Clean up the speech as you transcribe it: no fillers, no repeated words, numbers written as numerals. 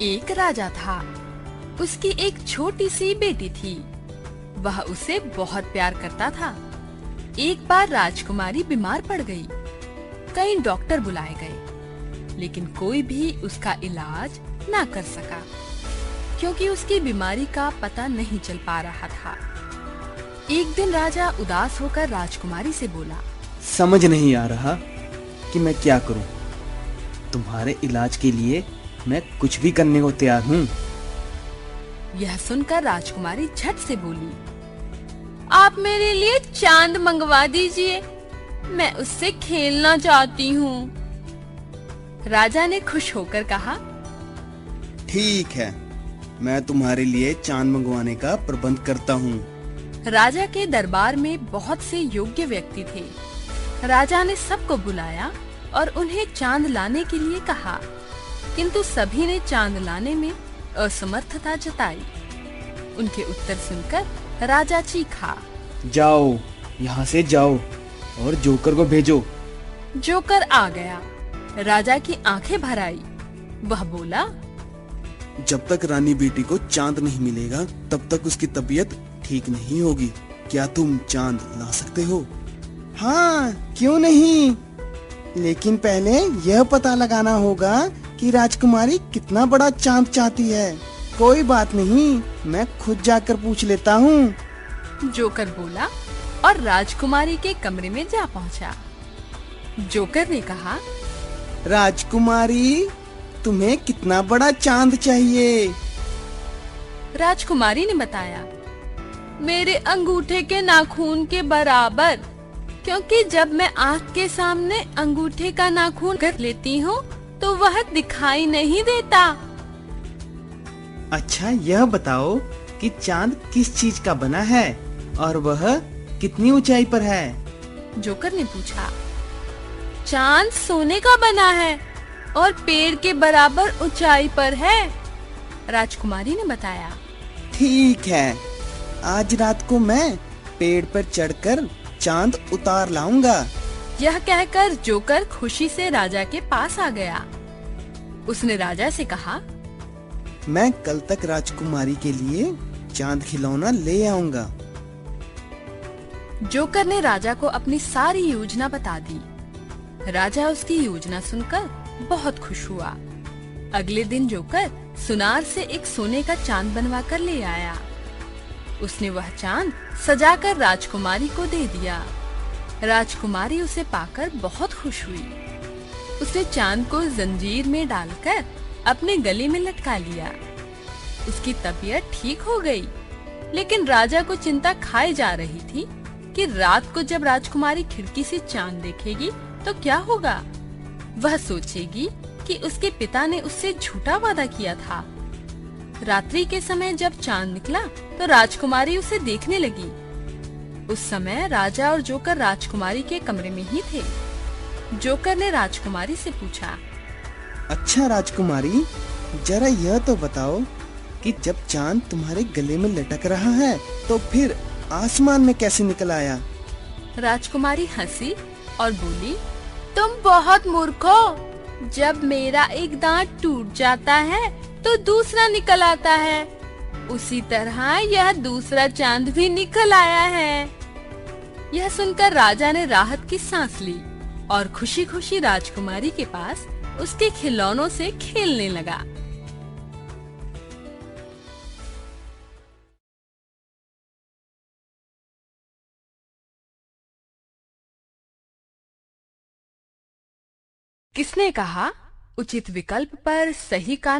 एक राजा था। उसकी एक छोटी सी बेटी थी। वह उसे बहुत प्यार करता था। एक बार राजकुमारी बीमार पड़ गई। कई डॉक्टर बुलाए गए, लेकिन कोई भी उसका इलाज ना कर सका, क्योंकि उसकी बीमारी का पता नहीं चल पा रहा था। एक दिन राजा उदास होकर राजकुमारी से बोला, समझ नहीं आ रहा कि मैं क्या करूं। तुम्हारे इलाज के लिए मैं कुछ भी करने को तैयार हूं। यह सुनकर राजकुमारी झट से बोली, आप मेरे लिए चांद मंगवा दीजिए, मैं उससे खेलना चाहती हूँ। राजा ने खुश होकर कहा, ठीक है, मैं तुम्हारे लिए चांद मंगवाने का प्रबंध करता हूँ। राजा के दरबार में बहुत से योग्य व्यक्ति थे। राजा ने सबको बुलाया और उन्हें चांद लाने के लिए कहा, किंतु सभी ने चांद लाने में असमर्थता जताई। उनके उत्तर सुनकर राजा चीखा, जाओ, यहाँ से जाओ और जोकर को भेजो। जोकर आ गया। राजा की आंखें भर आई। वह बोला, जब तक रानी बेटी को चांद नहीं मिलेगा तब तक उसकी तबीयत ठीक नहीं होगी। क्या तुम चांद ला सकते हो? हाँ, क्यों नहीं, लेकिन पहले यह पता लगाना होगा कि राजकुमारी कितना बड़ा चांद चाहती है। कोई बात नहीं, मैं खुद जाकर पूछ लेता हूँ। जोकर बोला और राजकुमारी के कमरे में जा पहुंचा। जोकर ने कहा, राजकुमारी, तुम्हें कितना बड़ा चांद चाहिए? राजकुमारी ने बताया, मेरे अंगूठे के नाखून के बराबर, क्योंकि जब मैं आँख के सामने अंगूठे का नाखून कर लेती हूँ तो वह दिखाई नहीं देता। अच्छा, यह बताओ कि चांद किस चीज का बना है और वह कितनी ऊंचाई पर है? जोकर ने पूछा, चांद सोने का बना है और पेड़ के बराबर ऊंचाई पर है। राजकुमारी ने बताया, ठीक है, आज रात को मैं पेड़ पर चढ़कर चांद उतार लाऊंगा। यह कहकर जोकर खुशी से राजा के पास आ गया। उसने राजा से कहा, मैं कल तक राजकुमारी के लिए चांद खिलौना ले आऊंगा। जोकर ने राजा को अपनी सारी योजना बता दी। राजा उसकी योजना सुनकर बहुत खुश हुआ। अगले दिन जोकर सुनार से एक सोने का चांद बनवा कर ले आया। उसने वह चांद सजाकर राजकुमारी को दे दिया। राजकुमारी उसे पाकर बहुत खुश हुई। उसने चांद को जंजीर में डालकर अपने गले में लटका लिया। उसकी तबीयत ठीक हो गई, लेकिन राजा को चिंता खाए जा रही थी कि रात को जब राजकुमारी खिड़की से चांद देखेगी तो क्या होगा। वह सोचेगी कि उसके पिता ने उससे झूठा वादा किया था। रात्रि के समय जब चांद निकला तो राजकुमारी उसे देखने लगी। उस समय राजा और जोकर राजकुमारी के कमरे में ही थे। जोकर ने राजकुमारी से पूछा, अच्छा राजकुमारी, जरा यह तो बताओ कि जब चांद तुम्हारे गले में लटक रहा है तो फिर आसमान में कैसे निकल आया? राजकुमारी हंसी और बोली, तुम बहुत मूर्ख हो। जब मेरा एक दांत टूट जाता है तो दूसरा निकल आता है, उसी तरह यह दूसरा चांद भी निकल आया है। यह सुनकर राजा ने राहत की सांस ली और खुशी खुशी राजकुमारी के पास उसके खिलौनों से खेलने लगा। किसने कहा, उचित विकल्प पर सही का